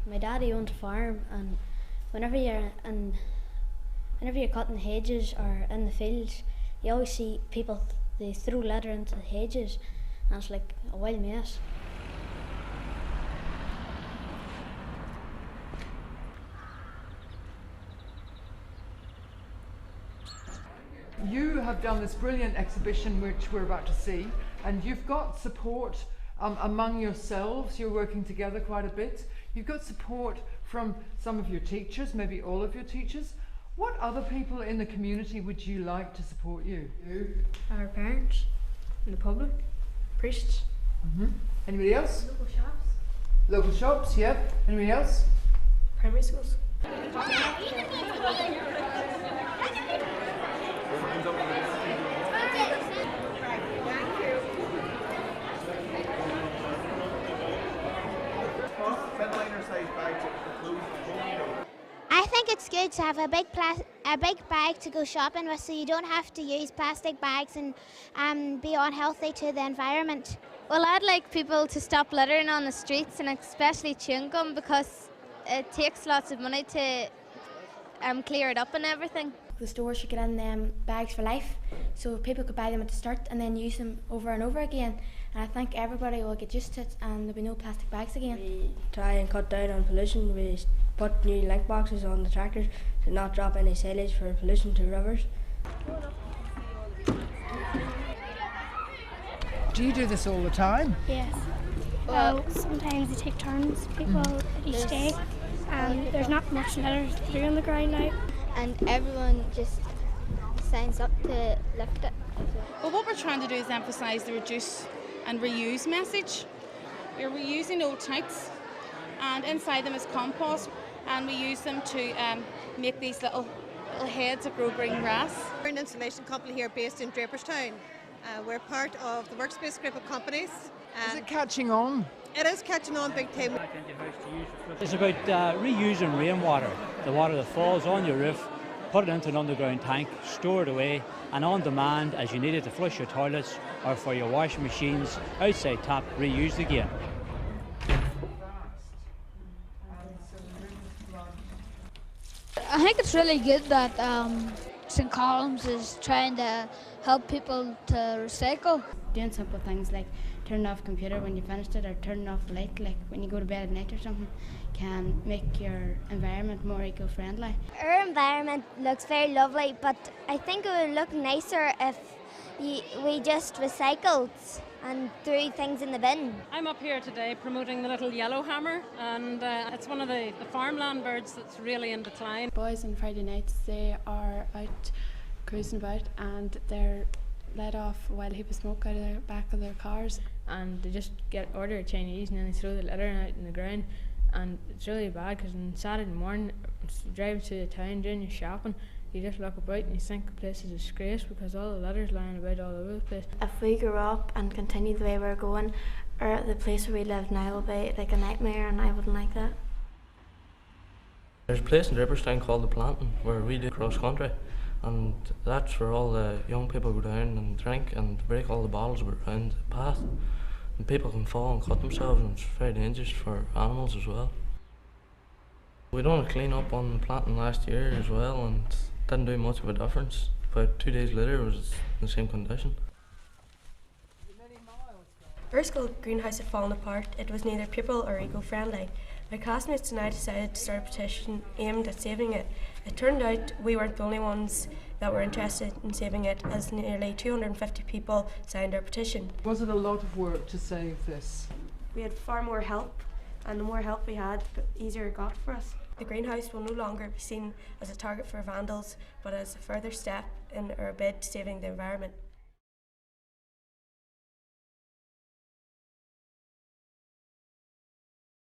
My daddy owned a farm, and whenever you're cutting hedges or in the fields, you always see people, they throw litter into the hedges, and it's like a wild mess. You have done this brilliant exhibition which we're about to see, and you've got support among yourselves. You're working together quite a bit. You've got support from some of your teachers, maybe all of your teachers. What other people in the community would you like to support you? Our parents, and the public, priests. Anybody else? Local shops. Local shops, yep. Anybody else? Primary schools. I think it's good to have a big bag to go shopping with, so you don't have to use plastic bags and be unhealthy to the environment. Well, I'd like people to stop littering on the streets, and especially chewing gum, because it takes lots of money to clear it up and everything. The store should get in them bags for life, so people could buy them at the start and then use them over and over again. And I think everybody will get used to it, and there'll be no plastic bags again. We try and cut down on pollution. We put new link boxes on the tractors to not drop any silage for pollution to rivers. Do you do this all the time? Yes. Well, sometimes they take turns, people each day, and there's not much litter through on the ground now. And everyone just signs up to lift it. Well, what we're trying to do is emphasise the reduce and reuse message. We're reusing old tanks, and inside them is compost, and we use them to make these little heads that grow green grass. We're an installation company here based in Draperstown. We're part of the Workspace group of companies. Is it catching on? It is catching on big time. It's about reusing rainwater, the water that falls on your roof, put it into an underground tank, store it away, and on demand, as you need it to flush your toilets or for your washing machines, outside tap, reused again. I think it's really good that St. Colm's is trying to help people to recycle. Doing simple things like turning off the computer when you finished it, or turning off the light, like when you go to bed at night or something, can make your environment more eco-friendly. Our environment looks very lovely, but I think it would look nicer if we just recycled and threw things in the bin. I'm up here today promoting the little yellowhammer, and it's one of the farmland birds that's really in decline. Boys on Friday nights, they are out cruising about, and they're let off a wild heap of smoke out of the back of their cars, and they just order a Chinese and then they throw the litter out in the ground, and it's really bad because on Saturday morning driving to the town doing your shopping, you just look about and you think the place is a disgrace because all the litter's lying about all over the place. If we grow up and continue the way we're going, or the place where we live now will be like a nightmare, and I wouldn't like that. There's a place in Draperstown called the Planting where we do cross country, and that's where all the young people go down and drink and break all the bottles around the path, and people can fall and cut themselves, and it's very dangerous for animals as well. We done a clean up on the Planting last year as well, and didn't do much of a difference. About 2 days later it was in the same condition. Our school greenhouse had fallen apart. It was neither pupil or eco-friendly. My classmates and I decided to start a petition aimed at saving it. It turned out we weren't the only ones that were interested in saving it, as nearly 250 people signed our petition. Was it a lot of work to save this? We had far more help, and the more help we had, the easier it got for us. The greenhouse will no longer be seen as a target for vandals, but as a further step in our bid to saving the environment.